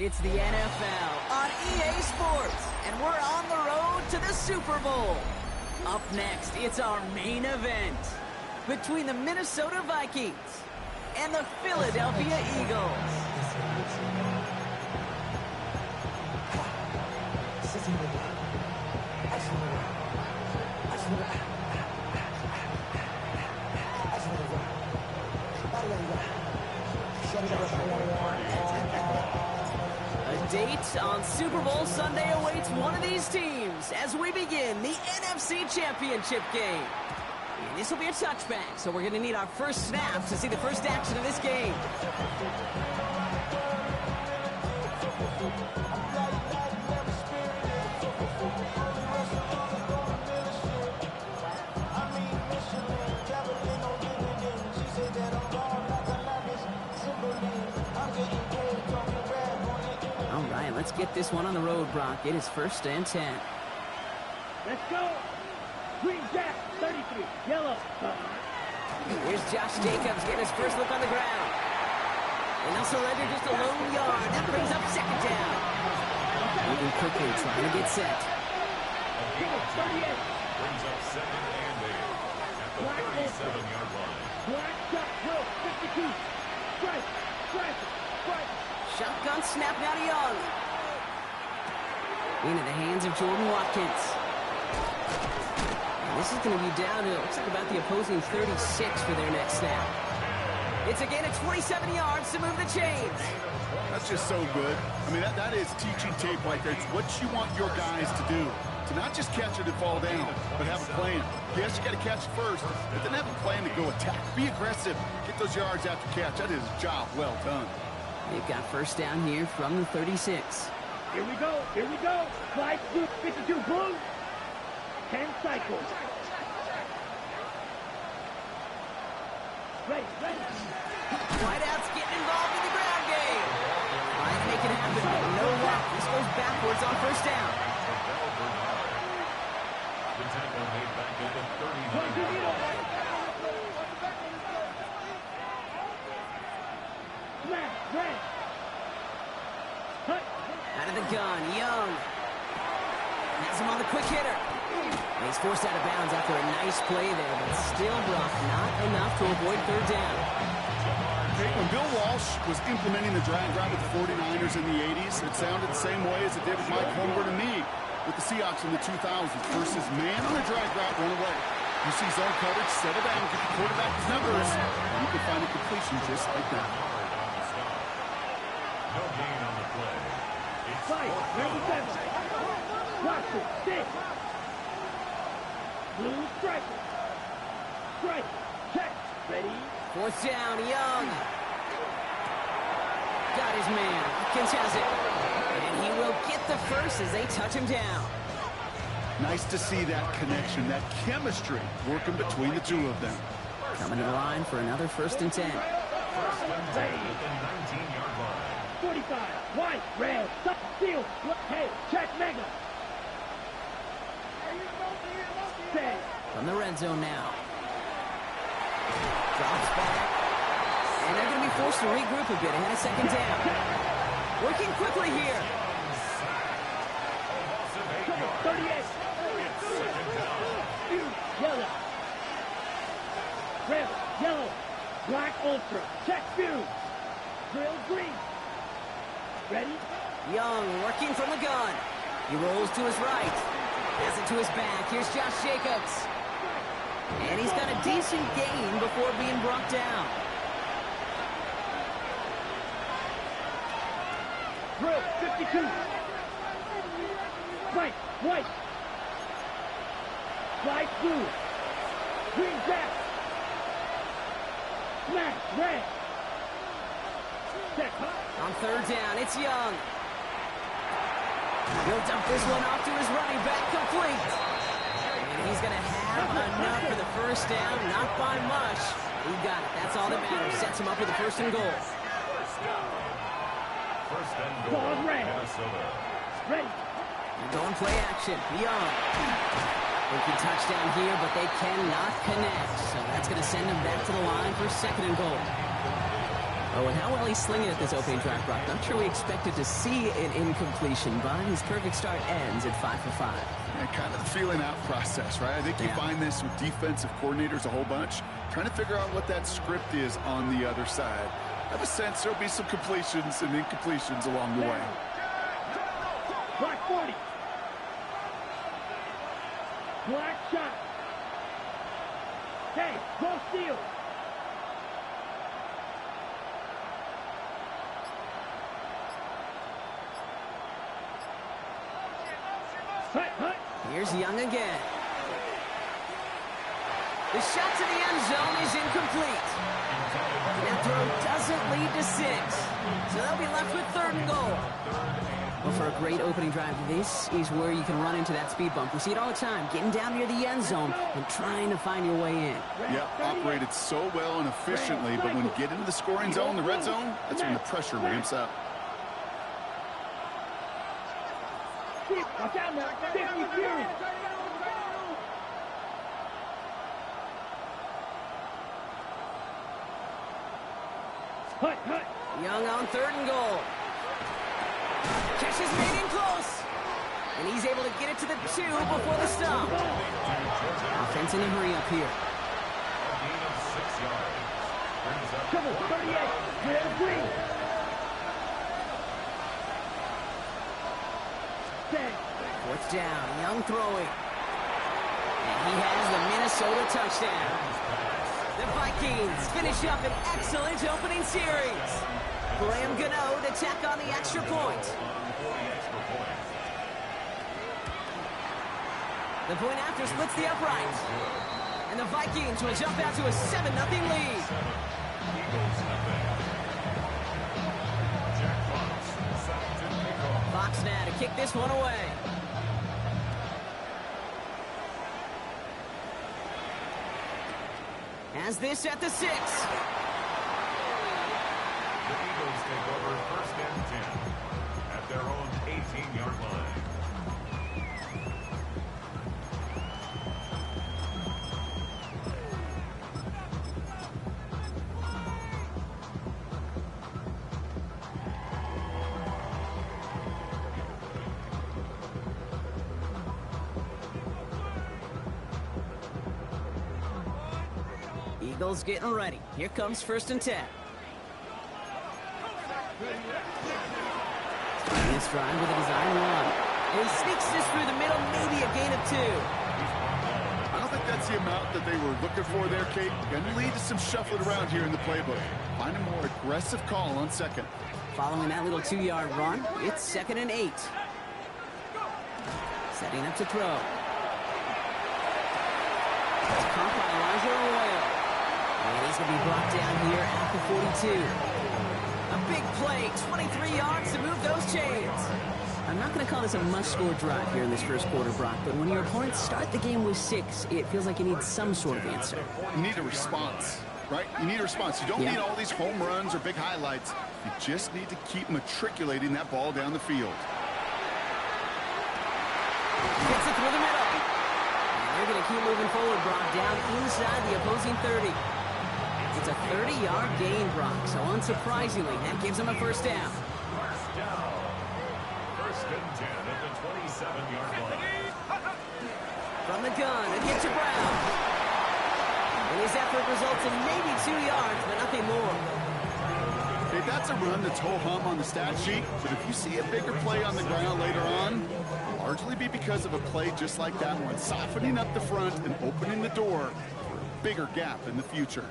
It's the NFL on EA Sports, and we're on the road to the Super Bowl. Up next, it's our main event between the Minnesota Vikings and the Philadelphia Eagles. A date on Super Bowl Sunday awaits one of these teams as we begin the NFC Championship game. And this will be a touchback, so we're going to need our first snap to see the first action of this game. All right, let's get this one on the road, Brock. It is 1st and 10. Let's go. Green Jack, 33, yellow. Here's Josh Jacobs getting his first look on the ground. And they'll surrender just a lone yard. That brings up 2nd down. Moving quickly, trying to get set. 38. Brings up 2nd and 8 at the 37-yard line. Black shot, Will, 52. Strike, strike, strike. Shotgun snap now to Young. Into the hands of Jordan Watkins. And this is going to be down to, it looks like about the opposing 36 for their next snap. It's a gain of 27 yards to move the chains. That's just so good. I mean, that is teaching tape right there. It's what you want your guys to do. To not just catch it and fall down, but have a plan. Yes, you got to catch it first, but then have a plan to go attack. Be aggressive. Get those yards after catch. That is a job well done. They've got first down here from the 36. Here we go, here we go. Slide through, 52, boom. 10 cycles. Ready, ready. Wideouts getting involved in the ground game. Trying to make it happen, but no luck. This goes backwards on first down. The tackle made back at the 39-yard line. Smash, red. Hut. Out of the gun, Young. Has him on the quick hitter. And he's forced out of bounds after a nice play there, but still blocked not enough to avoid 3rd down. Hey, when Bill Walsh was implementing the drag route with the 49ers in the 80s, it sounded the same way as it did with Mike Holmgren and me with the Seahawks in the 2000s versus man on the drag route, run away. You see zone coverage, settle down, get the quarterback his numbers, and you can find a completion just like that. No gain on the play. It's Fight, 37. Watch it, stick. Blue striker. Strike, check, ready. 4th down, Young. Got his man. Watkins has it. And he will get the first as they touch him down. Nice to see that connection, that chemistry working between the two of them. Coming to the line for another 1st and 10. first and 10 at the 19-yard line. 45, white, red, stop, seal, hey, check, mega. 10. From the red zone now. Drops back. And they're going to be forced to regroup a bit ahead of 2nd down. Working quickly here. 38. Yellow. Red, yellow. Black ultra. Check fuse. Drill green. Ready? Young working from the gun. He rolls to his right. Pass it to his back. Here's Josh Jacobs. And he's got a decent gain before being brought down. Drill 52. White, white. Slide blue. Green jack. Smash, red. Check, hot. On 3rd down, it's Young. He'll dump this one off to his running back, complete. And he's going to have enough for the first down, not by much. He got it. That's all that matters. Sets him up with a 1st and goal. First and goal, Ball red. Minnesota. Ready. Going play action. Young. Thinking touchdown here, but they cannot connect. So that's going to send him back to the line for 2nd and goal. Oh, and how well he's slinging at this opening drive, Brock. I'm sure we expected to see an incompletion, but his perfect start ends at 5 for 5. And kind of the feeling out process, right? I think you find this with defensive coordinators a whole bunch, trying to figure out what that script is on the other side. I have a sense there'll be some completions and incompletions along the way. Black 40. Black shot. Hey, go steal. Hut. Here's Young again. The shot to the end zone is incomplete. That throw doesn't lead to 6. So they'll be left with 3rd and goal. Well, for a great opening drive, this is where you can run into that speed bump. We see it all the time, getting down near the end zone and trying to find your way in. Yep, operated so well and efficiently, but when you get into the scoring zone, the red zone, that's when the pressure ramps up. Watch out now. 50 Fury. Hut. Young on 3rd and goal. Catch is made in close. And he's able to get it to the 2 before the stop. Offense in a hurry up here. Trouble, 38. Clear the green. Fourth down, Young throwing. And he has the Minnesota touchdown. The Vikings finish up an excellent opening series. Graham Gano to tack on the extra point. The point after splits the upright. And the Vikings will jump out to a 7-0 lead. Fox now to kick this one away. Has this at the 6. The Eagles take over 1st and 10 at their own 18-yard line. Eagles getting ready. Here comes 1st and 10. This drive with a design run. And he sneaks this through the middle, maybe a gain of 2. I don't think that's the amount that they were looking for there, Kate. Going to lead to some shuffling around here in the playbook. Find a more aggressive call on 2nd. Following that little 2-yard run, it's 2nd and 8. Setting up to throw. It's caught by Elijah Arroyo. And he's going to be brought down here at the 42. A big play, 23 yards to move those chains. I'm not going to call this a must-score drive here in this first quarter, Brock, but when your opponents start the game with 6, it feels like you need some sort of answer. You need a response, right? You need a response. You don't need all these home runs or big highlights. You just need to keep matriculating that ball down the field. Gets it through the middle. And they're going to keep moving forward, Brock, down inside the opposing 30. It's a 30-yard gain, Brock, so unsurprisingly, that gives them a 1st down. 1st and 10 at the 27-yard line. From the gun, a get to Brown. And his effort results in maybe 2 yards, but nothing more. Okay, that's a run that's ho-hum on the stat sheet, but if you see a bigger play on the ground later on, it'll largely be because of a play just like that one, softening up the front and opening the door for a bigger gap in the future.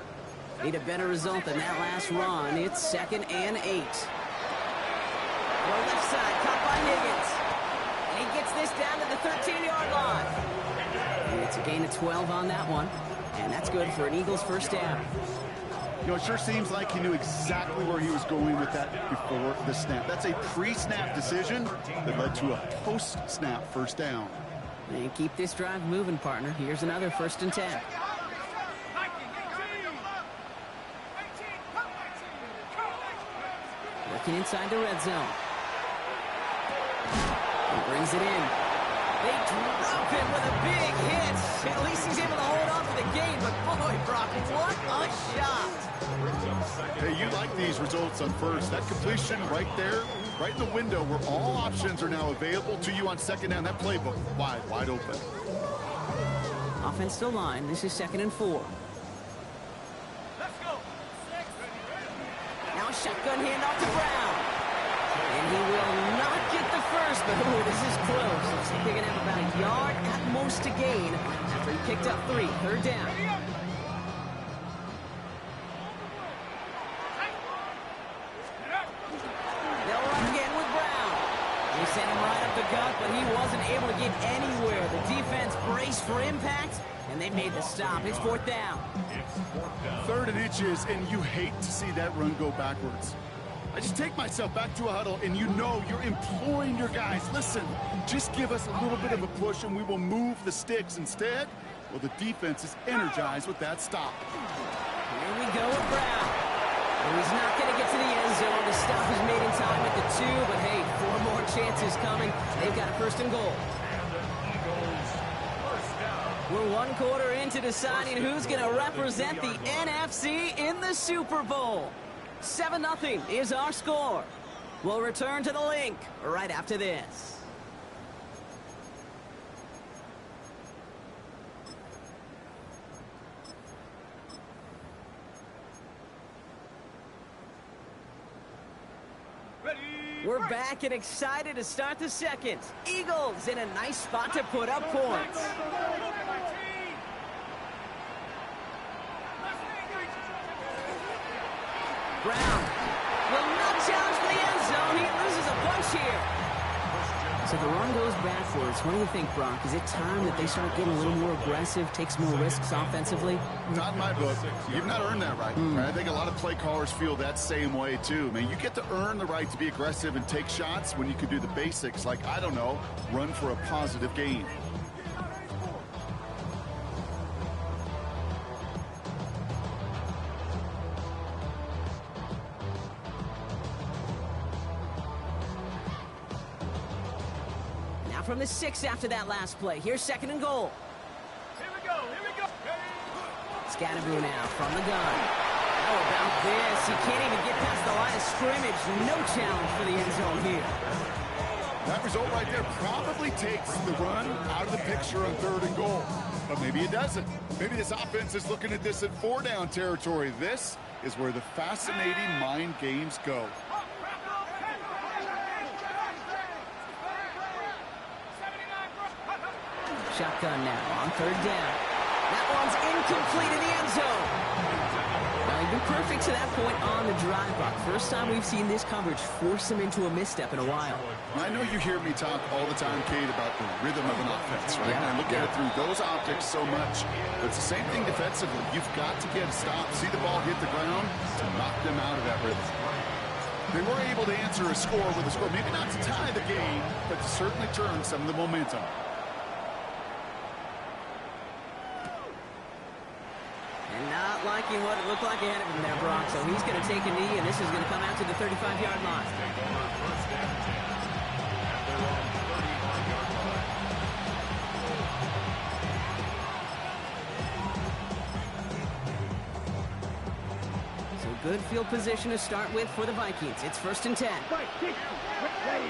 Need a better result than that last run. It's 2nd and 8. The left side, caught by Higgins. And he gets this down to the 13-yard line. And it's a gain of 12 on that one. And that's good for an Eagles 1st down. You know, it sure seems like he knew exactly where he was going with that before the snap. That's a pre-snap decision that led to a post-snap 1st down. And keep this drive moving, partner. Here's another 1st and 10. Working inside the red zone. He brings it in. They drop him with a big hit. At least he's able to hold on to the game, but boy, Brock, what a shot. Hey, you like these results on first. That completion right there, right in the window where all options are now available to you on second down. That playbook wide open. Offense still line. This is 2nd and 4. Let's go. Now a shotgun handoff to Brown. And he will not get the first, but ooh, this is close. Looks like they're going to have about a yard at most to gain after he picked up 3. 3rd down. They'll run again with Brown. They sent him right up the gut, but he wasn't able to get anywhere. The defense braced for impact, and they made the stop. It's 4th down. 3rd and inches, and you hate to see that run go backwards. I just take myself back to a huddle, and you know you're imploring your guys, listen, just give us a little bit of a push, and we will move the sticks. Instead, well, the defense is energized with that stop. Here we go with Brown. And he's not going to get to the end zone. The stop is made in time at the 2, but hey, 4 more chances coming. They've got a 1st and goal. We're 1 quarter into deciding who's going to represent the NFC in the Super Bowl. 7-0 is our score. We'll return to the link right after this. We're back and excited to start the second. Eagles in a nice spot to put up points. Brown will not challenge for the end zone. He loses a bunch here. So the run goes backwards. What do you think, Brock? Is it time that they start getting a little more aggressive, take some more risks offensively? Not in my book. You've not earned that right. I think a lot of play callers feel that same way, too. Man, you get to earn the right to be aggressive and take shots when you can do the basics, like, I don't know, run for a positive gain. From the 6 after that last play. Here's 2nd and goal. Here we go. Scatterboo now from the gun. How about this? He can't even get past the line of scrimmage. No challenge for the end zone here. That result right there probably takes the run out of the picture on 3rd and goal. But maybe it doesn't. Maybe this offense is looking at this at 4-down territory. This is where the fascinating mind games go. Shotgun now on 3rd down. That one's incomplete in the end zone. Well, he'd been perfect to that point on the drive, Brock. First time we've seen this coverage force him into a misstep in a while. I know you hear me talk all the time, Kate, about the rhythm of an offense, right? Yeah. And I look at it through those optics so much. But it's the same thing defensively. You've got to get a stop, see the ball hit the ground to knock them out of that rhythm. They were able to answer a score with a score, maybe not to tie the game, but to certainly turn some of the momentum. And not liking what it looked like ahead of him there, Brock. So he's going to take a knee, and this is going to come out to the 35-yard line. So good field position to start with for the Vikings. It's 1st and 10. Right, 60. Ready.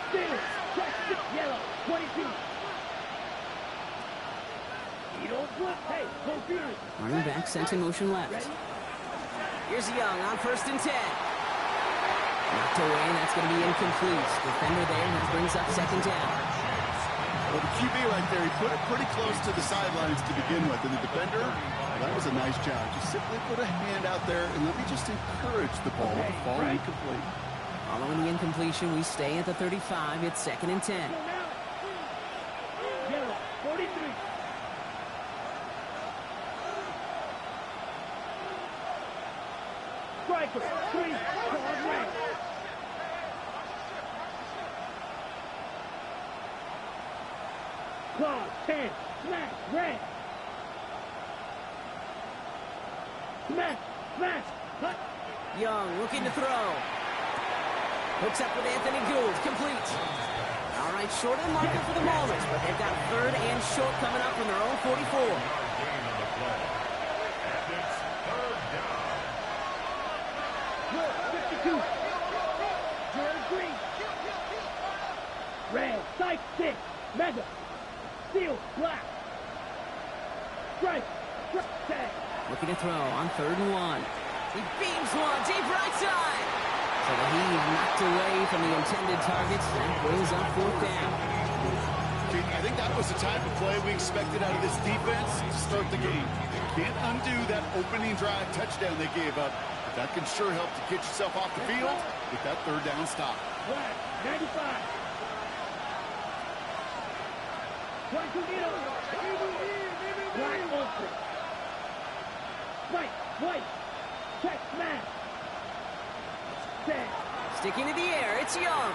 Steelers. Check 6 yellow. 22. You don't flip. Hey, go Steelers. Running back sent in motion left. Here's Young on 1st and 10. Knocked away, and that's going to be incomplete. Defender there, and that brings up 2nd down. Well, the QB right there, he put it pretty close to the sidelines to begin with. And the defender, that was a nice job. Just simply put a hand out there, and let me just encourage the ball to fall incomplete. Following the incompletion, we stay at the 35. It's 2nd and 10. Yellow. 43. Striker. 3. Cross red. Claw. 10. Smash. Red. Smash. Smash. Cut. Young looking to throw. Hooks up with Anthony Gould. Complete. All right, short of the marker for the Maulers, but they've got third and short coming up from their own 44. Gain on the play. And it's third down. Blue, 52. Zero green. Red, Psych 6. Mega. Steel, black. Strike. Tag. Looking to throw on 3rd and 1. He beams one deep right side. So the heave knocked away from the intended targets. That brings up 4th down. I think that was the type of play we expected out of this defense to start the game. Can't undo that opening drive touchdown they gave up. But that can sure help to get yourself off the field with that 3rd down stop. Black, 95. Black ultra. White, white. Check smash. Set. Sticking to the air, it's Young.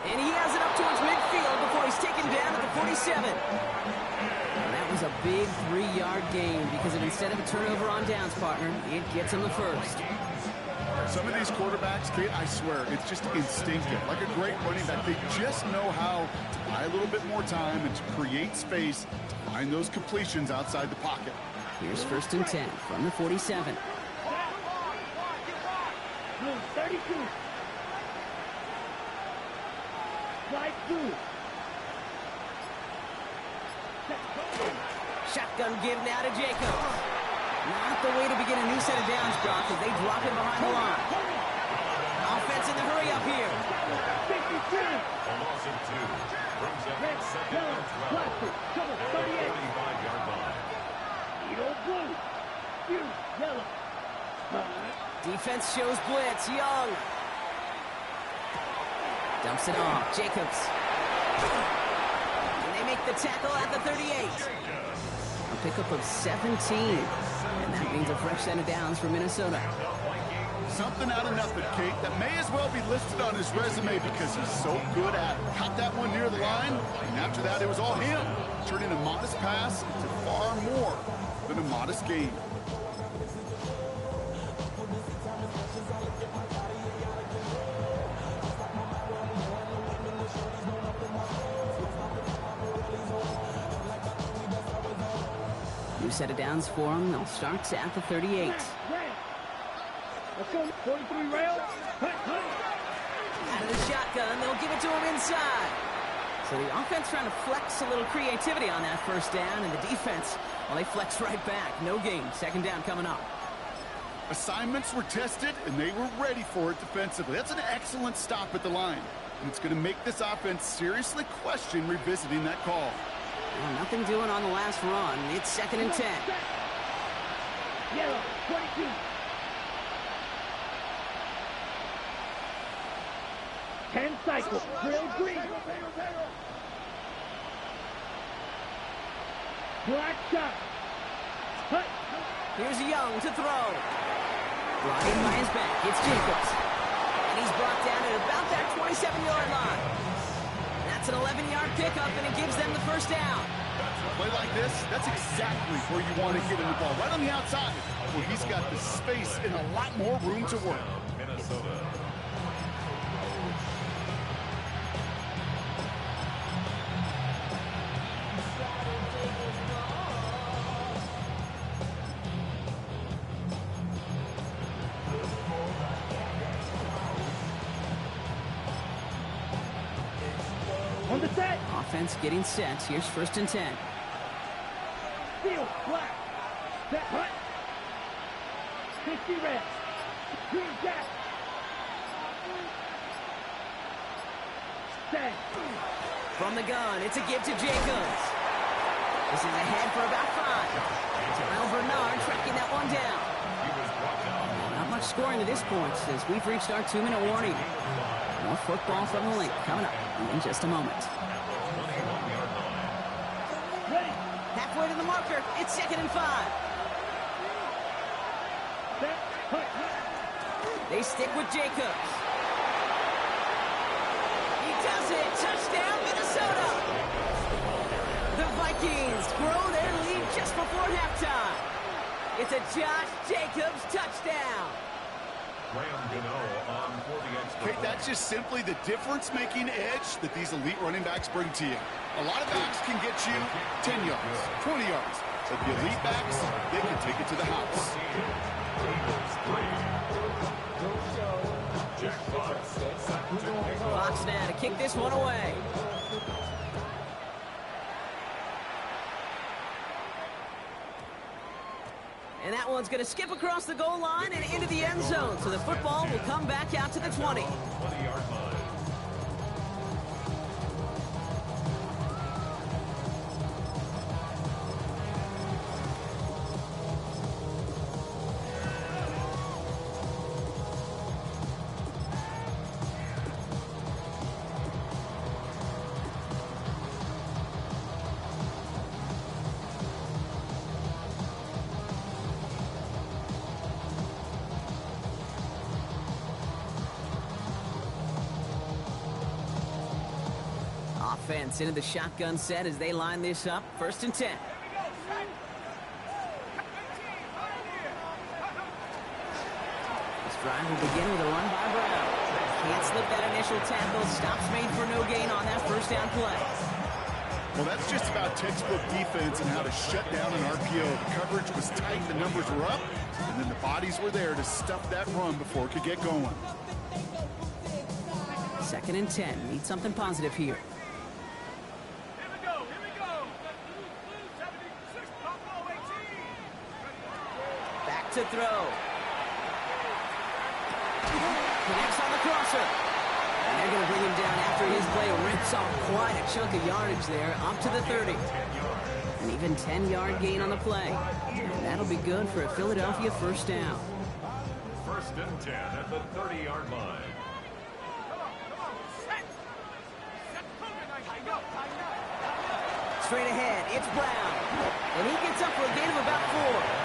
And he has it up towards midfield before he's taken down at the 47. And that was a big 3-yard gain because instead of a turnover on downs, partner, it gets him the first. Some of these quarterbacks, Kate, I swear, it's just instinctive. Like a great running back, they just know how to buy a little bit more time and to create space to find those completions outside the pocket. Here's 1st and 10 from the 47. Blue, 32. Slide through. Shotgun give now to Jacobs. Not the way to begin a new set of downs, Brock, as they drop him behind the line. Offense in the hurry up here. 53. A loss of 2. Brings up Red, 2nd yellow, and 12. plastic, cover, At the 38. 35-yard line. Edo blue. Blue, yellow. Defense shows blitz. Young. Dumps it off. Jacobs. And they make the tackle at the 38. A pickup of 17. And that means a fresh set of downs for Minnesota. Something out of nothing, Kate, that may as well be listed on his resume because he's so good at it. Caught that one near the line, and after that it was all him, turning a modest pass into far more than a modest gain. New set of downs for them. They'll start at the 38. Let's go. 43 rail. Out of the shotgun, they'll give it to him inside. So the offense trying to flex a little creativity on that 1st down, and the defense, well, they flex right back. No gain. 2nd down coming up. Assignments were tested, and they were ready for it defensively. That's an excellent stop at the line. And it's going to make this offense seriously question revisiting that call. Well, nothing doing on the last run. It's 2nd and 10. Yellow, 22. Ten cycle. Drill green. Black shot. Hut. Here's Young to throw. Brought in by his back. It's Jacobs. And he's brought down at about that 27-yard line. That's an 11-yard pickup, and it gives them the 1st down. A play like this, that's exactly where you want to get him the ball. Right on the outside, where he's got the space and a lot more room to work. Minnesota. On the set. Offense getting set. Here's 1st and 10. Steel, black. Set, hut. 50 red. Green jack. Set. From the gun, it's a give to Jacobs. This is ahead for about 5. Terrell Bernard tracking that one down. Not much scoring to this point as we've reached our 2-minute warning. More football from the link coming up in just a moment. Ready. Halfway to the marker, it's 2nd and 5. Set, hut. They stick with Jacobs. He does it. Touchdown, Minnesota. The Vikings grow their lead just before halftime. It's a Josh Jacobs touchdown. Okay, that's just simply the difference-making edge that these elite running backs bring to you. A lot of backs can get you 10 yards, 20 yards. But the elite backs, they can take it to the house. Fox now to kick this one away. And that one's going to skip across the goal line and into the end zone. So the football will come back out to the 20. 20-yard line. Offense into the shotgun set as they line this up. 1st and 10. This drive will begin with a run by Brown. Can't slip that initial tackle. Stops made for no gain on that 1st down play. Well, that's just about textbook defense and how to shut down an RPO. The coverage was tight, the numbers were up, and then the bodies were there to stuff that run before it could get going. 2nd and 10. Need something positive here. Back to throw. Connects on the crosser. And they're going to bring him down after his play. Rips off quite a chunk of yardage there, up to the 30. An even 10-yard gain on the play. And that'll be good for a Philadelphia 1st down. 1st and 10 at the 30-yard line. Straight ahead, it's Brown. And he gets up for a gain of about 4.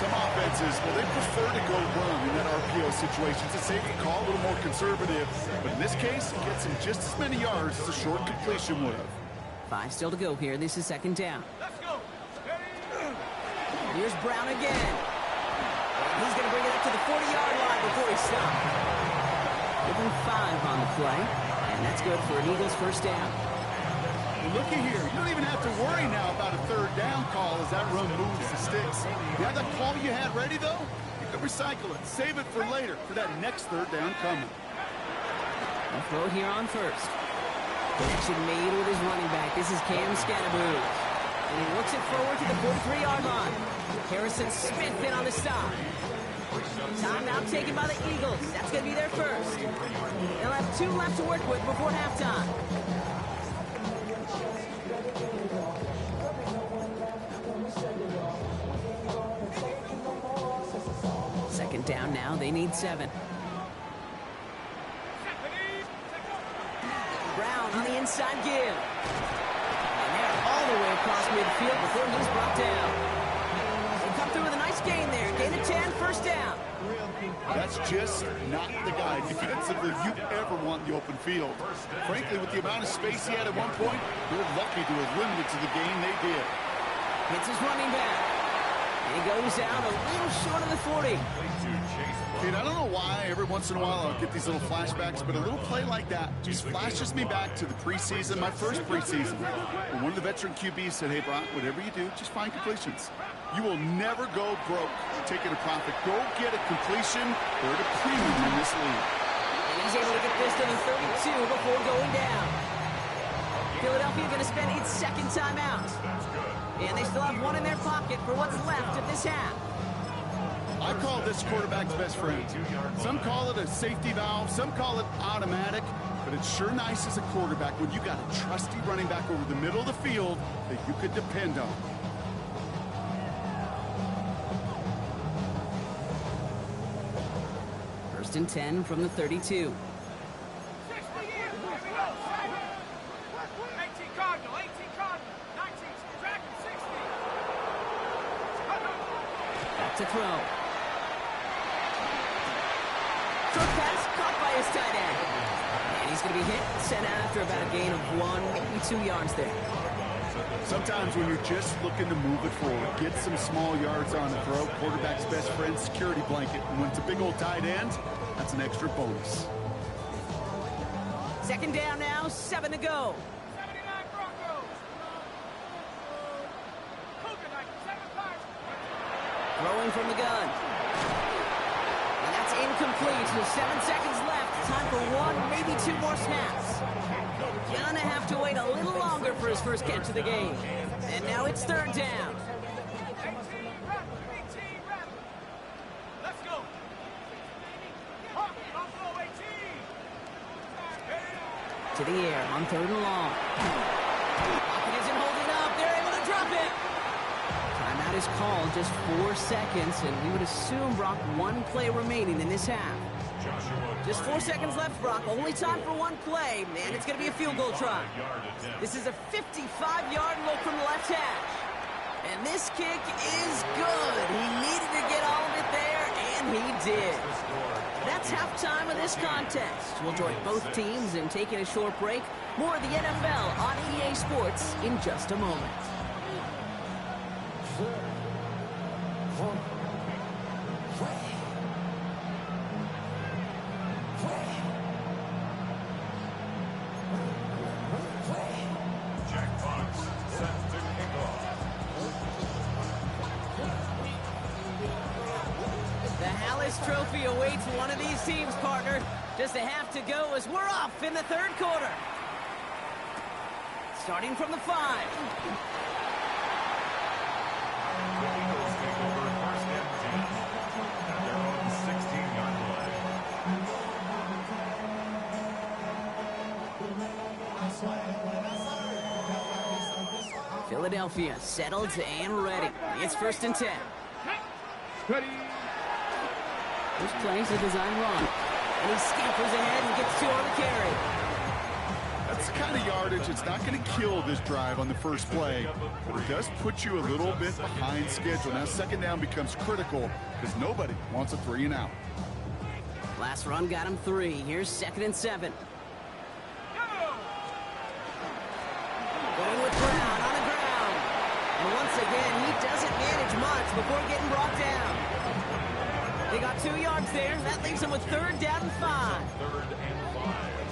Some offenses, well, they prefer to go run in that RPO situation. It's a safer call, a little more conservative. But in this case, it gets him just as many yards as a short completion would have. 5 still to go here. This is 2nd down. Here's Brown again. And he's going to bring it up to the 40-yard line before he stops. Give him 5 on the play. And that's good for an Eagles 1st down. Looky here, you don't even have to worry now about a 3rd down call as that run moves the sticks. You have that call you had ready, though? You can recycle it, save it for later, for that next 3rd down coming. A throw here on 1st. Connection made with his running back. This is Cam Scatterboot. And he works it forward to the 43-yard line. Harrison Smith in on the stop. Timeout taken by the Eagles. That's going to be their first. They'll have 2 left to work with before halftime. Second down now. They need 7. Brown on the inside give. And they're all the way across midfield before he's brought down. They come through with a nice gain there. Gain of 10, 1st down. That's just not the guy defensively you ever want in the open field. Frankly, with the amount of space he had at one point, they're lucky to have limited to the gain they did. Hits his running back. And he goes down a little short of the 40. Kid, I don't know why every once in a while I'll get these little flashbacks, but a little play like that just flashes me back to the preseason, my first preseason. And one of the veteran QBs said, hey, Brock, whatever you do, just find completions. You will never go broke taking a profit. Go get a completion. They're at a premium in this league. And he's able to get this to the 32 before going down. Philadelphia going to spend its 2nd timeout. And they still have 1 in their pocket for what's left of this half. I call this quarterback's best friend. Some call it a safety valve, some call it automatic, but it's sure nice as a quarterback when you got a trusty running back over the middle of the field that you could depend on. First and 10 from the 32. Back to throw. Short pass caught by his tight end. And he's going to be hit, sent out after about a gain of 1, maybe 2 yards there. Sometimes when you're just looking to move it forward, get some small yards on the throw, quarterback's best friend, security blanket. And when it's a big old tight end, that's an extra bonus. Second down now, 7 to go. Throwing from the gun. And that's incomplete. With 7 seconds left. Time for 1, maybe 2 more snaps. Gonna have to wait a little longer for his first catch of the game. And now it's third down. To the air on third and long. Pocket isn't holding up. They're able to drop it. Timeout is called, just 4 seconds, and we would assume, Brock, 1 play remaining in this half. Just 4 seconds left, Brock. Only time for 1 play, and it's going to be a field goal try. This is a 55-yard look from the left hash. And this kick is good. He needed to get all of it there, and he did. That's halftime of this contest. We'll join both teams in taking a short break. More of the NFL on EA Sports in just a moment. Trophy awaits one of these teams, partner. Just a half to go as we're off in the third quarter. Starting from the 5. The Eagles take over first and 10 at their own 16-yard line. Philadelphia settled and ready. It's first and 10. Ready. This plays a design run. And he scampers ahead and gets 2 on the carry. That's the kind of yardage it's not going to kill this drive on the first play, but it does put you a little bit behind schedule. Now second down becomes critical because nobody wants a 3 and out. Last run got him 3. Here's second and 7. Going with Brown on the ground. And once again, he doesn't manage much before getting brought down. They got 2 yards there. That leaves them with third down and 5.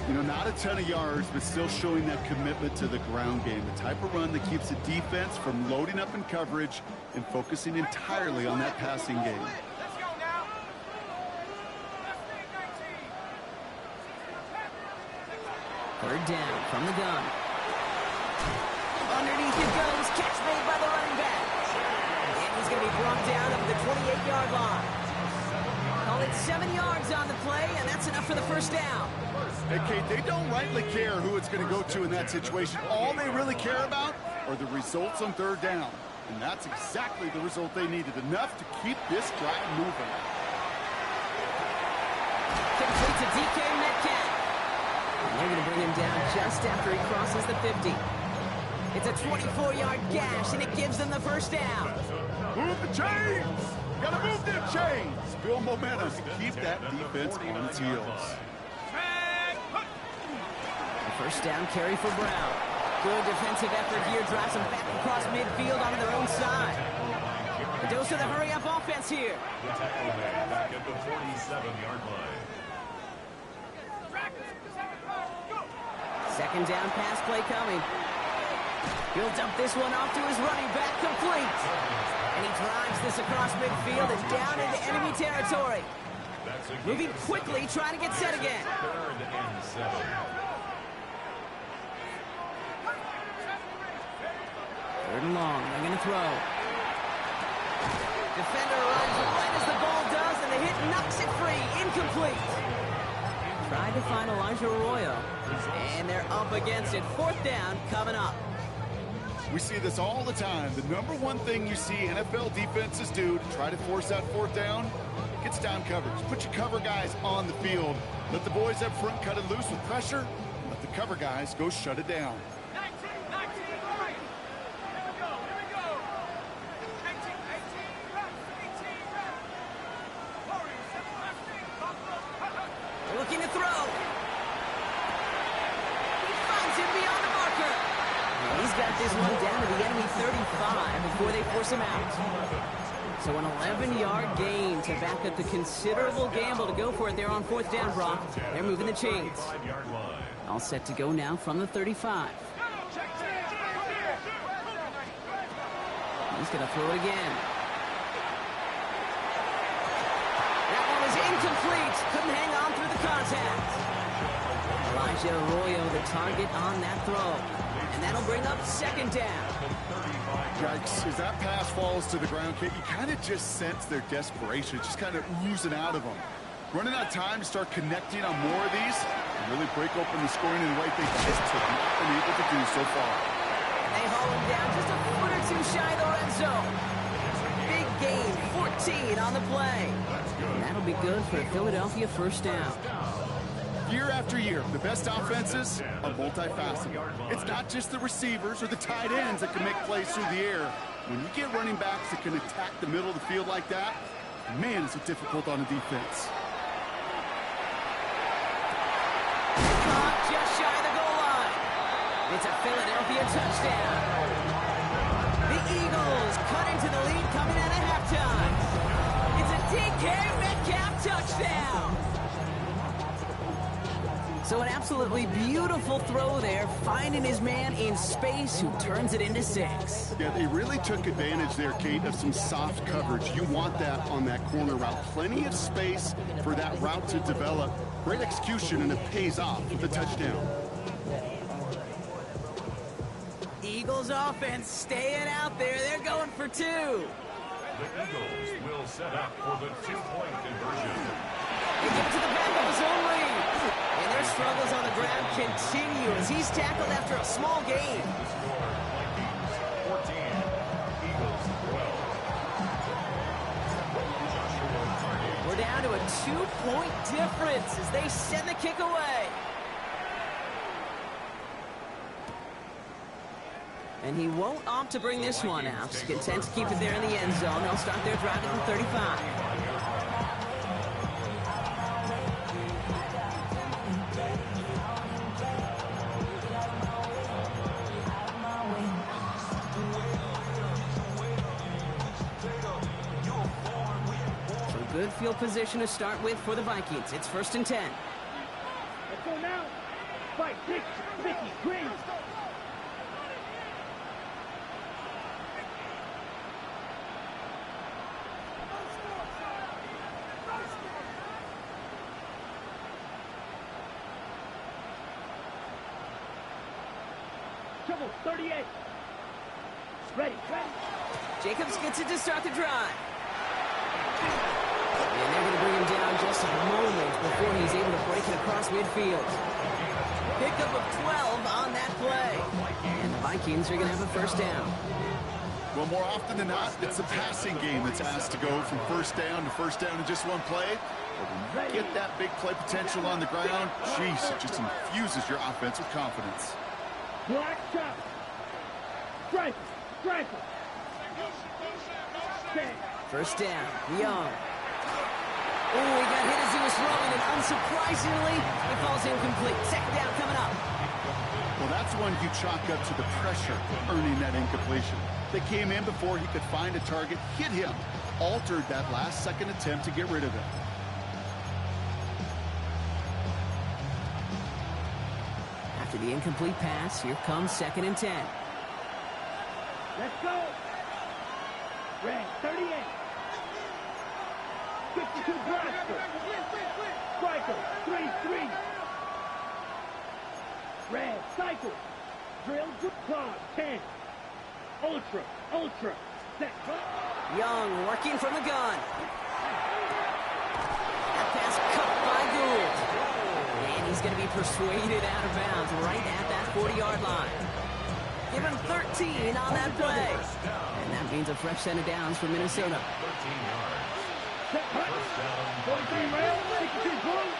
You know, not a ton of yards, but still showing that commitment to the ground game. The type of run that keeps the defense from loading up in coverage and focusing entirely on that passing game. Third down from the gun. Underneath it goes. Catch made by the running back. And he's going to be brought down up the 28-yard line. Call it 7 yards on the play, and that's enough for the first down. Hey, Kate, they don't rightly care who it's going to go to in that situation. All they really care about are the results on third down. And that's exactly the result they needed. Enough to keep this drive moving. Complete to DK Metcalf. And they're going to bring him down just after he crosses the 50. It's a 24-yard gash, and it gives them the first down. Move the chains! Gotta move them chains! Build momentum to keep that defense on its heels. First down carry for Brown. Good defensive effort here. Drives them back across midfield onto their own side. A dose of the hurry-up offense here. The tackle made back at the 47-yard line. Second down pass play coming. He'll dump this one off to his running back, complete. And he drives this across midfield and down into enemy territory. Moving quickly, trying to get set again. Third and 7. Third and long, they're going to throw. Defender runs right as the ball does, and the hit knocks it free. Incomplete. Tried to find Elijah Arroyo, and they're up against it. Fourth down coming up. We see this all the time. The number one thing you see NFL defenses do to try to force that fourth down, gets down coverage. Put your cover guys on the field. Let the boys up front cut it loose with pressure. Let the cover guys go shut it down. Looking to throw. He finds him beyond the marker. And he's got this one down to the enemy 35 before they force him out. So an 11-yard gain to back up the considerable gamble to go for it there on 4th down, Brock. They're moving the chains. All set to go now from the 35. He's going to throw it again. That one was incomplete. Couldn't hang on through the contact. Elijah Arroyo, the target on that throw. And that'll bring up 2nd down. Yikes, as that pass falls to the ground, Kate, you kind of just sense their desperation, just kind of oozing out of them. Running out of time to start connecting on more of these and really break open the scoring in a way they just have not been able to do so far. And they haul him down just a foot or two shy of the red zone. Big gain, 14 on the play. And that'll be good for a Philadelphia 1st down. Year after year, the best offenses are multifaceted. It's not just the receivers or the tight ends that can make plays through the air. When you get running backs that can attack the middle of the field like that, man, is it difficult on a defense. Caught just shy of the goal line. It's a Philadelphia touchdown. The Eagles cut into the lead coming out of halftime. It's a DK Metcalf touchdown. So an absolutely beautiful throw there, finding his man in space who turns it into 6. Yeah, they really took advantage there, Kate, of some soft coverage. You want that on that corner route. Plenty of space for that route to develop. Great execution, and it pays off with the touchdown. Eagles offense staying out there. They're going for 2. The Eagles will set up for the 2-point conversion. They get to the back of his own lead. And their struggles on the ground continue as he's tackled after a small gain. The score, Vikings 14, Eagles 12. We're down to a 2-point difference as they send the kick away. And he won't opt to bring this one out. Content to keep it there in the end zone. They'll start their drive at the 35. Good field position to start with for the Vikings. It's 1st and 10. Let's go now. 5, 6, 50, green. Trouble, 38. Ready. Jacobs gets it to start the drive. And they're going to bring him down just a moment before he's able to break it across midfield. Pickup of 12 on that play. And the Vikings are going to have a 1st down. Well, more often than not, it's the passing game that's asked to go from 1st down to 1st down in just one play. But when you get that big play potential on the ground, geez, it just infuses your offense with confidence. Black shot. Rifle. 1st down, Young. Oh, he got hit as he was throwing, and unsurprisingly, it falls incomplete. 2nd down coming up. Well, that's one you chalk up to the pressure earning that incompletion. They came in before he could find a target, hit him, altered that last-second attempt to get rid of it. After the incomplete pass, here comes 2nd and 10. Let's go. Red, 38. 52 Glasgow. Striker, 3-3. Red, cycle. Drill, good clock, 10. Ultra. Set. Young working from the gun. That pass cut by Gould. And he's going to be persuaded out of bounds right at that 40-yard line. Give him 13 on that play. And that means a fresh set of downs for Minnesota. 13 yards. First down. 43 Red, 62 Blue.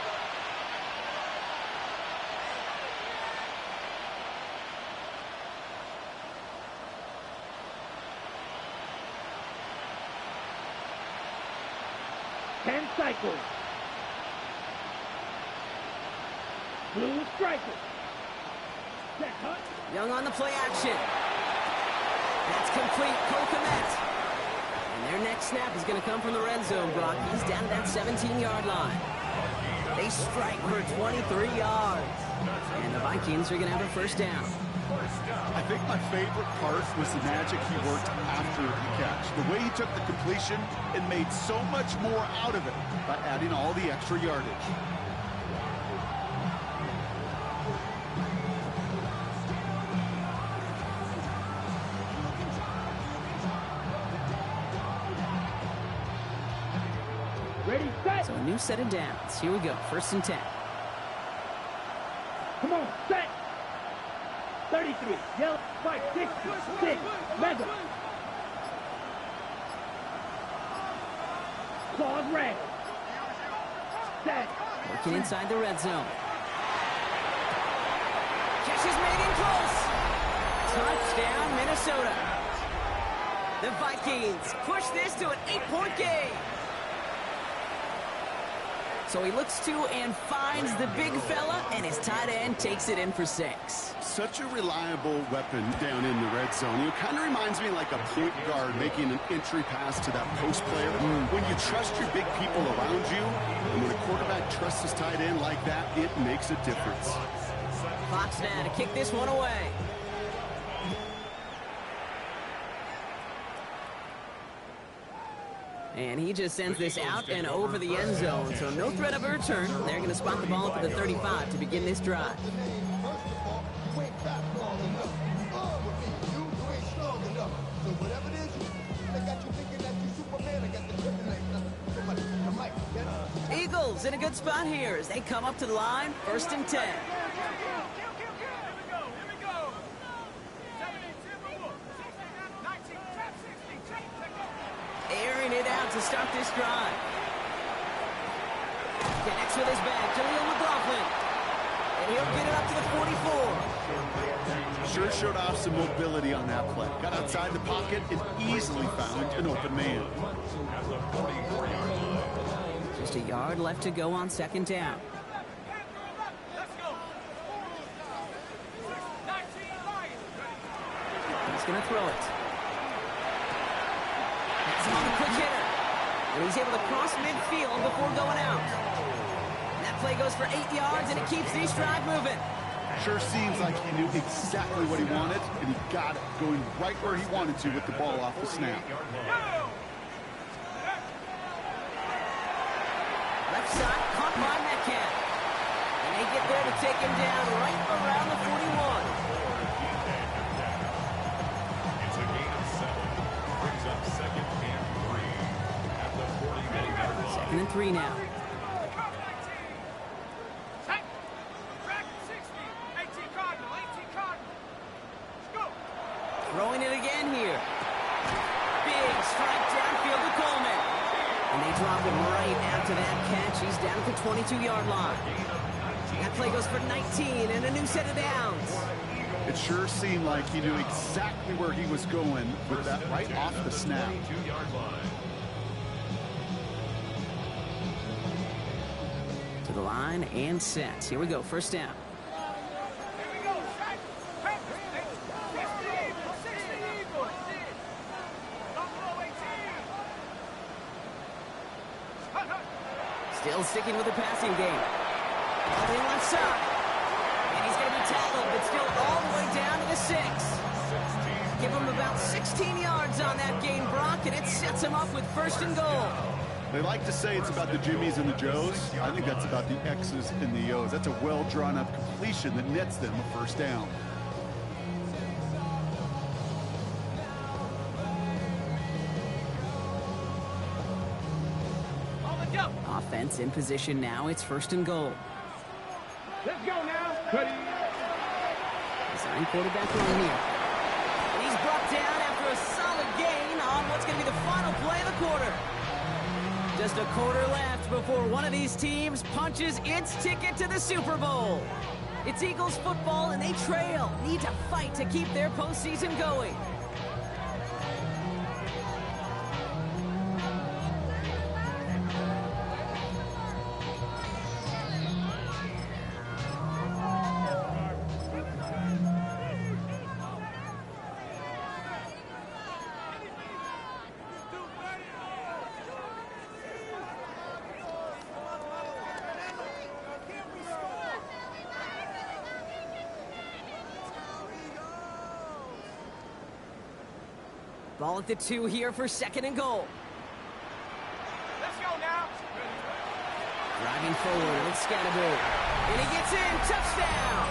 Cycle. Blue striker. Young on the play action. That's complete. Cole Kmet. And their next snap is going to come from the red zone, Brock. He's down at that 17-yard line. They strike for 23 yards. And the Vikings are going to have a first down. I think my favorite part was the magic he worked after the catch. The way he took the completion and made so much more out of it by adding all the extra yardage. Ready, set. So a new set of downs. Here we go. First and 10. Come on, set. 33. Yellow, fight, 6, Mega. Claws red. Set. Working inside the red zone. Catch is made in close. Touchdown, Minnesota. The Vikings push this to an 8-point game. So he looks to and finds the big fella, and his tight end takes it in for 6. Such a reliable weapon down in the red zone. It kind of reminds me like a point guard making an entry pass to that post player. When you trust your big people around you, and when a quarterback trusts his tight end like that, it makes a difference. Fox now to kick this one away. And he just sends this out and over the end zone, so no threat of a return. They're going to spot the ball at the 35 to begin this drive. Eagles in a good spot here as they come up to the line, first and 10. Airing it out to start this drive. Connects with his back, Jaleel McLaughlin. And he'll get it up to the 44. Sure showed off some mobility on that play. Got outside the pocket and easily found an open man. Just a yard left to go on second down. He's going to throw it. He's on the quick hitter. And he's able to cross midfield before going out. That play goes for 8 yards, and it keeps the drive moving. Sure seems like he knew exactly what he wanted, and he got it going right where he wanted to with the ball off the snap. Left side, caught by Metcalf. And they get there to take him down right around the 41. It's a gain of 7. Brings up second and 3 at the 49-yard line. Second and 3 now. Throwing it again here. Big strike downfield to Coleman. And they drop him right after that catch. He's down at the 22-yard line. That play goes for 19 and a new set of downs. It sure seemed like he knew exactly where he was going with that right off the snap. 22-yard line. To the line and set. Here we go, first down. Still sticking with the passing game. On the left side. And he's going to be tackled, but still all the way down to the 6. Give him about 16 yards on that gain, Brock, and it sets him up with first and goal. They like to say it's about the Jimmies and the Joes. I think that's about the X's and the O's. That's a well-drawn-up completion that nets them a first down. Offense in position now. It's first and goal. Let's go now. Ready. Design quarterback run here. And he's brought down after a solid gain on what's going to be the final play of the quarter. Just a quarter left before one of these teams punches its ticket to the Super Bowl. It's Eagles football, and they trail. Need to fight to keep their postseason going. Ball at the 2 here for 2nd and goal. Let's go now. Driving forward with Scatterbo. And he gets in. Touchdown!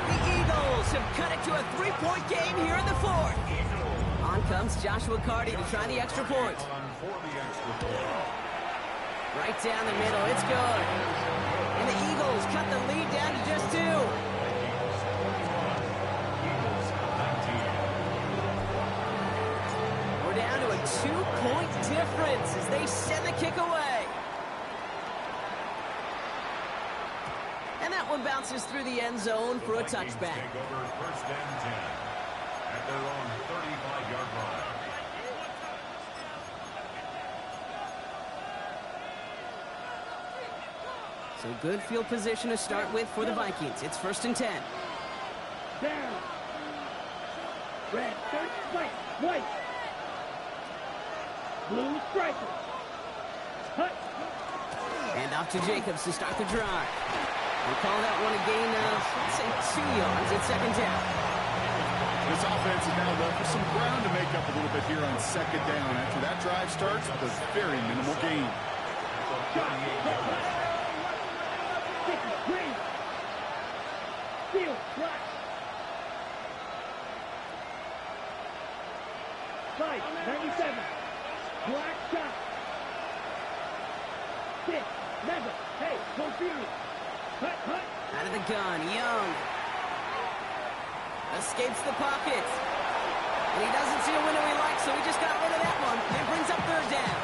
The Eagles have cut it to a 3-point game here in the 4th. On comes Joshua Carty to try the extra point. Right down the middle. It's good. And the Eagles cut the lead down to just 2. We're down to a 2-point difference as they send the kick away. And that one bounces through the end zone for a touchback. Take over 1st and 10 at their own 35-yard line. So good field position to start with for the Vikings. It's 1st and 10. Down. Red, third, white. Blue striker. Hut. And off to Jacobs to start the drive. We call that one a gain of, let's say, 2 yards at 2nd down. This offense is now left with some ground to make up a little bit here on 2nd down. After that drive starts with a very minimal gain. Green. Field, black. 597. Black shot. 6, never. Hey, confused. Hut. Out of the gun, Young. Escapes the pocket. And he doesn't see a window he likes, so he just got rid of that one. And brings up 3rd down.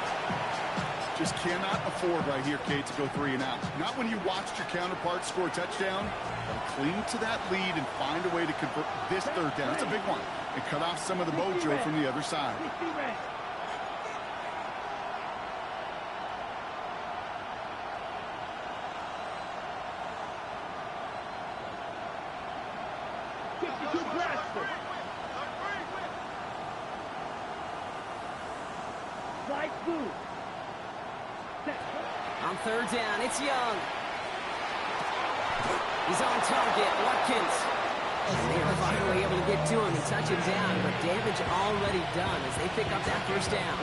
Just cannot afford right here, Kate, to go 3 and out. Not when you watched your counterpart score a touchdown. But cling to that lead and find a way to convert this 3rd down. It's a big one. And cut off some of the mojo from the other side. On 3rd down, it's Young. He's on target, Watkins. They are finally able to get to him and touch him down, but damage already done as they pick up that 1st down.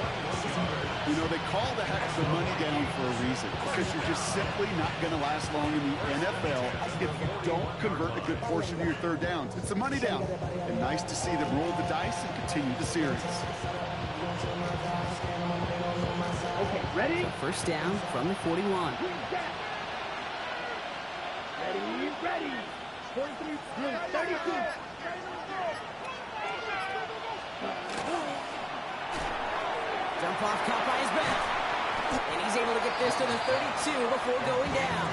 You know, they call the heck the money down for a reason, because you're just simply not going to last long in the NFL if you don't convert a good portion of your 3rd downs. It's a money down, and nice to see them roll the dice and continue the series. Okay, ready? So 1st down from the 41. Ready. 43, 32. Jump off, caught by his back. And he's able to get this to the 32 before going down.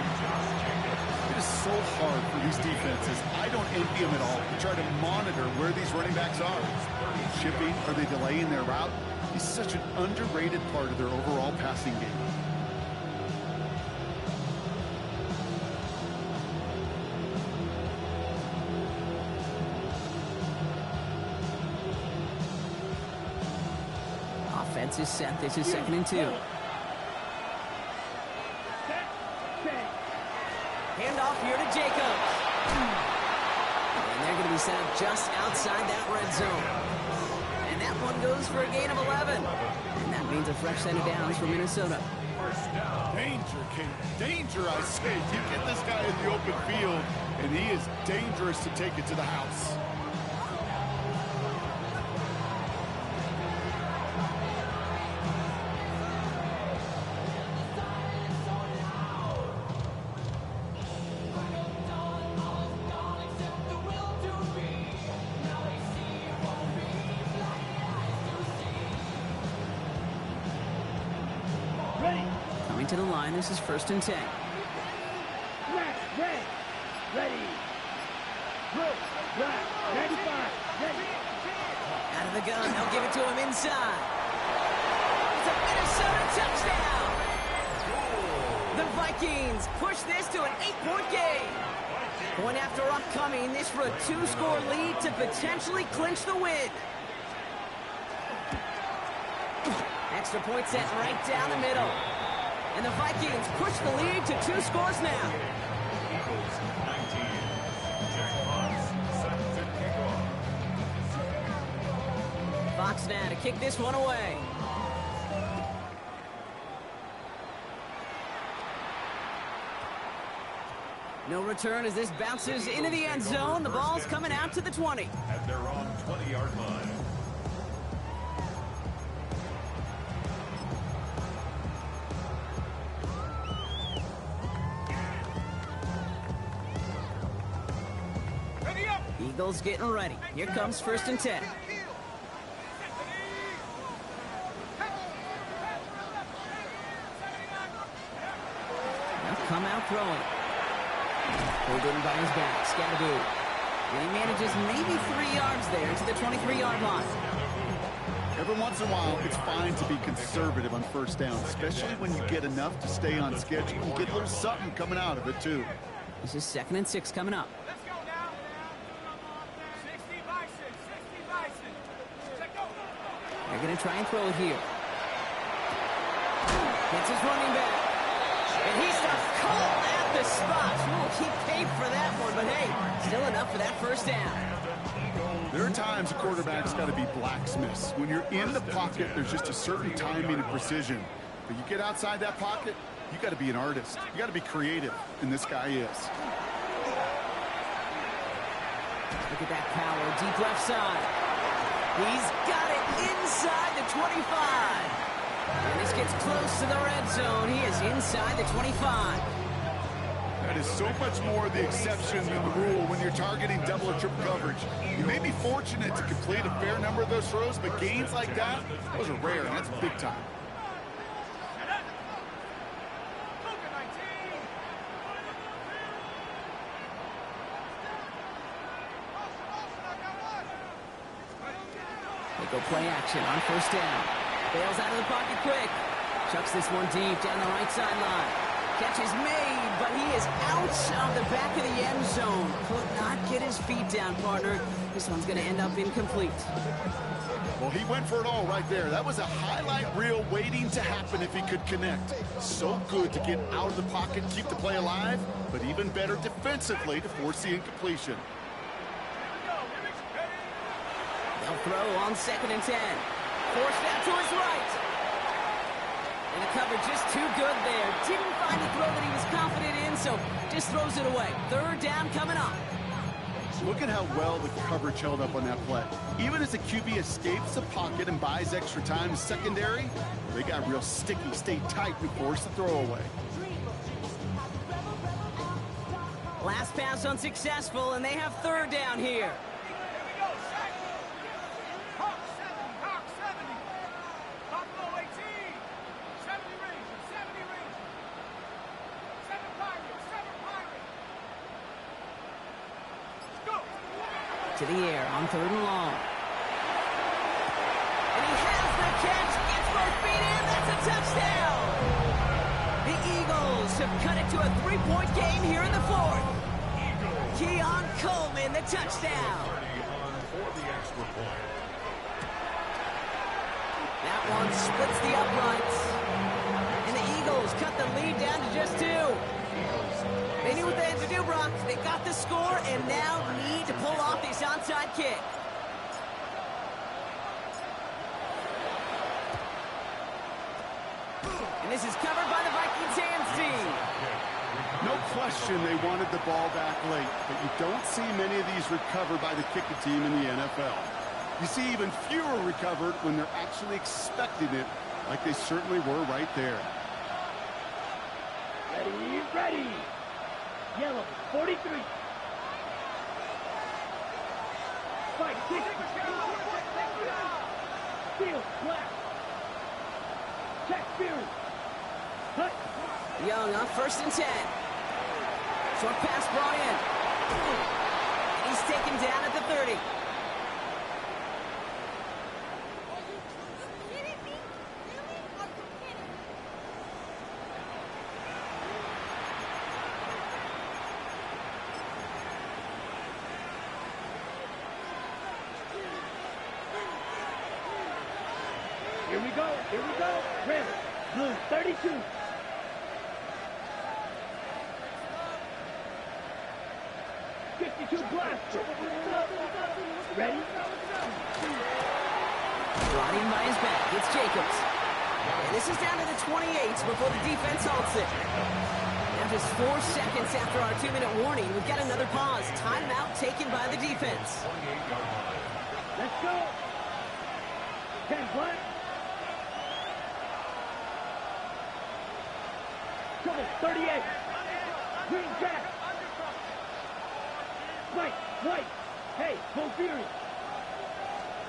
It is so hard for these defenses. I don't envy them at all to try to monitor where these running backs are. Shipping, are they delaying their route? He's such an underrated part of their overall passing game. Offense is set. This is 2nd and 2. Handoff here to Jacobs. And they're going to be set up just outside that red zone. And that one goes for a gain of 11. And that means a fresh set of downs for Minnesota. Danger, King. Danger, I say. You get this guy in the open field, and he is dangerous to take it to the house. Coming to the line, this is 1st and 10. Ready. Blue, black, 95, ready. Out of the gun, they'll give it to him inside. It's a Minnesota touchdown! The Vikings push this to an 8-point game. Point after upcoming, this for a 2-score lead to potentially clinch the win. Extra point set right down the middle. And the Vikings push the lead to 2 scores now. Eagles 19. Jack Potts set to kick off. box now to kick this one away. No return as this bounces into the end zone. The ball's coming out to the 20. At their own 20-yard line. Eagles getting ready. Here comes 1st and 10. Now come out throwing. Pulled in by his back. Scadaboo. And he manages maybe 3 yards there to the 23-yard line. Every once in a while, it's fine to be conservative on 1st down, especially when you get enough to stay on schedule. You get a little something coming out of it, too. This is 2nd and 6 coming up. They're going to try and throw it here. Gets his running back. And he stops cold at the spot. He paid for that one, but hey, still enough for that 1st down. There are times a quarterback's got to be blacksmiths. When you're in the pocket, there's just a certain timing and precision. But you get outside that pocket, you got to be an artist. You got to be creative, and this guy is. Look at that power, deep left side. He's got it inside the 25. And this gets close to the red zone. He is inside the 25. That is so much more the exception than the rule when you're targeting double or triple coverage. You may be fortunate to complete a fair number of those throws, but gains like that, those are rare, and that's big time. They go play action on 1st down. Bails out of the pocket quick. Chucks this one deep down the right sideline. Catch is made, but he is out of the back of the end zone. Could not get his feet down, partner. This one's going to end up incomplete. Well, he went for it all right there. That was a highlight reel waiting to happen if he could connect. So good to get out of the pocket, keep the play alive, but even better defensively to force the incompletion. They'll throw on 2nd and 10. Forced out to his right. And the cover just too good there. Didn't find the throw that he was confident in, so just throws it away. 3rd down coming up. Look at how well the coverage held up on that play. Even as the QB escapes the pocket and buys extra time in secondary, they got real sticky, stayed tight, and forced the throw away. Last pass unsuccessful, and they have 3rd down here. To the air on 3rd and long. And he has the catch. Gets both feet in. That's a touchdown. The Eagles have cut it to a 3-point game here in the 4th. Keon Coleman, the touchdown. That one splits the uprights. And the Eagles cut the lead down to just 2. They knew what they had to do, Brock. They got the score and now need to pull off this onside kick. And this is covered by the Vikings hands team. No question they wanted the ball back late, but you don't see many of these recovered by the kicking team in the NFL. You see even fewer recovered when they're actually expecting it, like they certainly were right there. Ready, ready. Yellow, 43. Spike, 60. Field, black. Check, Fury. Hut. Young on 1st and 10. Short pass brought in. He's taken down at the 30. Here we go, here we go. Red, blue, 32. Blaster. Ready? Brought in by his back. It's Jacobs. And this is down to the 28 before the defense halts it. Now just 4 seconds after our 2-minute warning, we've got another pause. Timeout taken by the defense. Let's go. 10 black. Trouble 38. Green jack. White. Hey, full fury.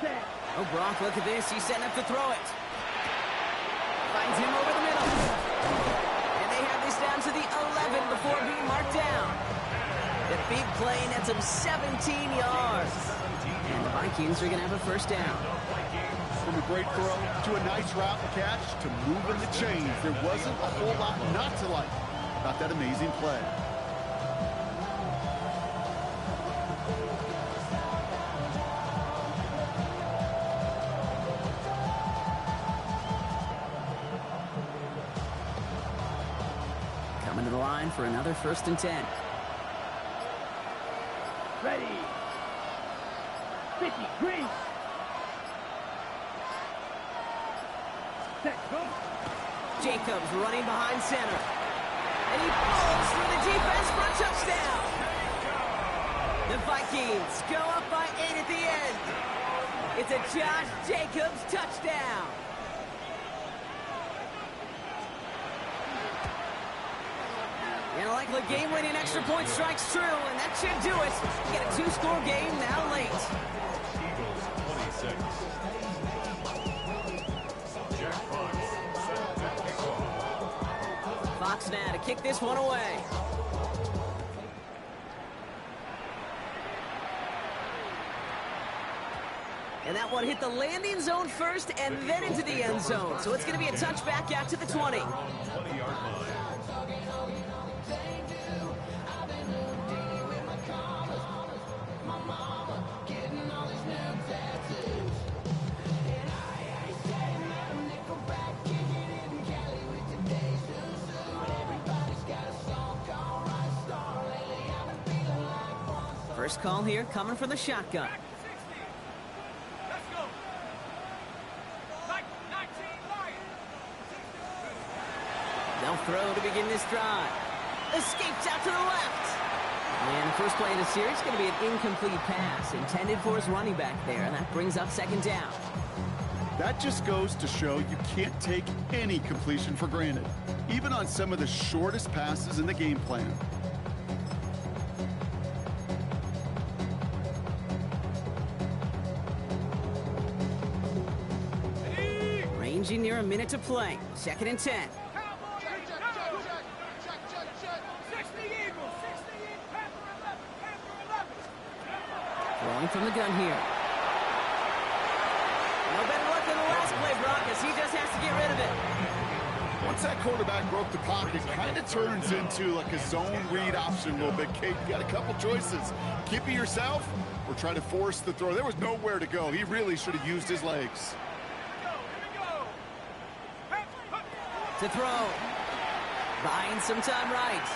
Set. Oh, Brock, look at this. He's setting up to throw it. Finds him over the middle. And they have this down to the 11 before being marked down. The big play nets him 17 yards. And the Vikings are going to have a first down. From a great throw to a nice route catch to moving the chains, there wasn't a whole lot not to like about that amazing play. Coming to the line for another 1st and 10. Ready. 50. Green. Set. Go. Jacobs running behind center. And he falls through the defense for a touchdown. The Vikings go up by 8 at the end. It's a Josh Jacobs touchdown. And a likely game-winning extra point strikes true, and that should do it. Get a 2-score game now late. Eagles 26. Jack Fox set to kick off. Fox now to kick this one away. And that one hit the landing zone first and then into the end zone. So it's going to be a touchback out to the 20. 20-yard line. First call here coming from the shotgun. They'll throw to begin this drive. Escapes out to the left. And the first play of the series is going to be an incomplete pass intended for his running back there, and that brings up 2nd down. That just goes to show you can't take any completion for granted, even on some of the shortest passes in the game plan. Ranging near a minute to play. 2nd and 10. Throwing from the gun here. No better luck than the last play, Brock, as he just has to get rid of it. Once that quarterback broke the pocket, it kind of turns into like a zone read option a little bit. Kate, you got a couple choices. Keep it yourself or try to force the throw. There was nowhere to go. He really should have used his legs. To throw. Buying some time right.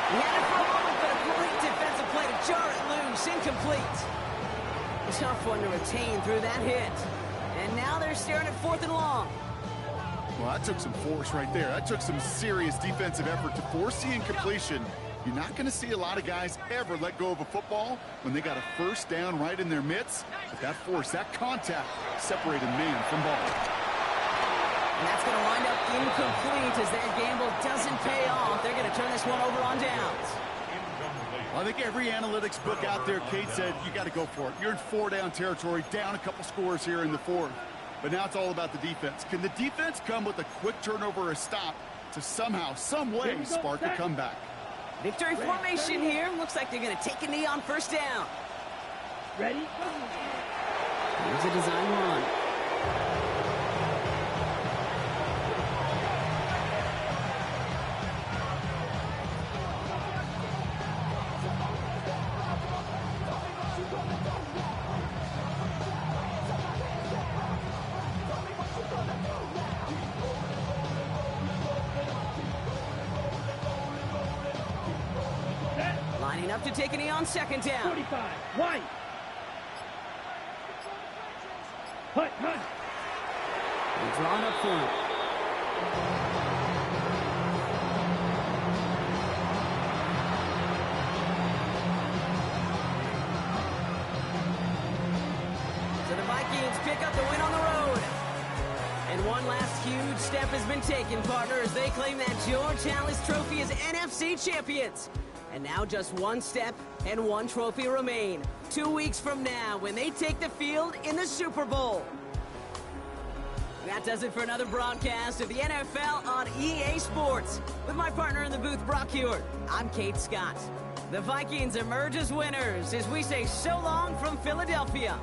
He had it for a moment, but a great defensive play to jar it loose. Incomplete. Tough one to retain through that hit. And now they're staring at 4th and long. Well, that took some force right there. That took some serious defensive effort to force the incompletion. You're not going to see a lot of guys ever let go of a football when they got a first down right in their midst. But that force, that contact, separated man from ball. And that's going to wind up incomplete as that gamble doesn't pay off. They're going to turn this one over on downs. I think every analytics book out there, Kate, said you got to go for it. You're in 4-down territory, down a couple scores here in the 4th. But now it's all about the defense. Can the defense come with a quick turnover or a stop to somehow, some way, spark a comeback? Victory formation here. Looks like they're going to take a knee on 1st down. Ready? Here's a design run. Lining up to take a knee on 2nd down. 45. White. Hut, hut. And drawn up front. So the Vikings pick up the win on the road. And one last huge step has been taken, partner, as they claim that George Halas Trophy as NFC champions. And now just one step and one trophy remain. 2 weeks from now when they take the field in the Super Bowl. That does it for another broadcast of the NFL on EA Sports. With my partner in the booth, Brock Hewitt, I'm Kate Scott. The Vikings emerge as winners as we say so long from Philadelphia.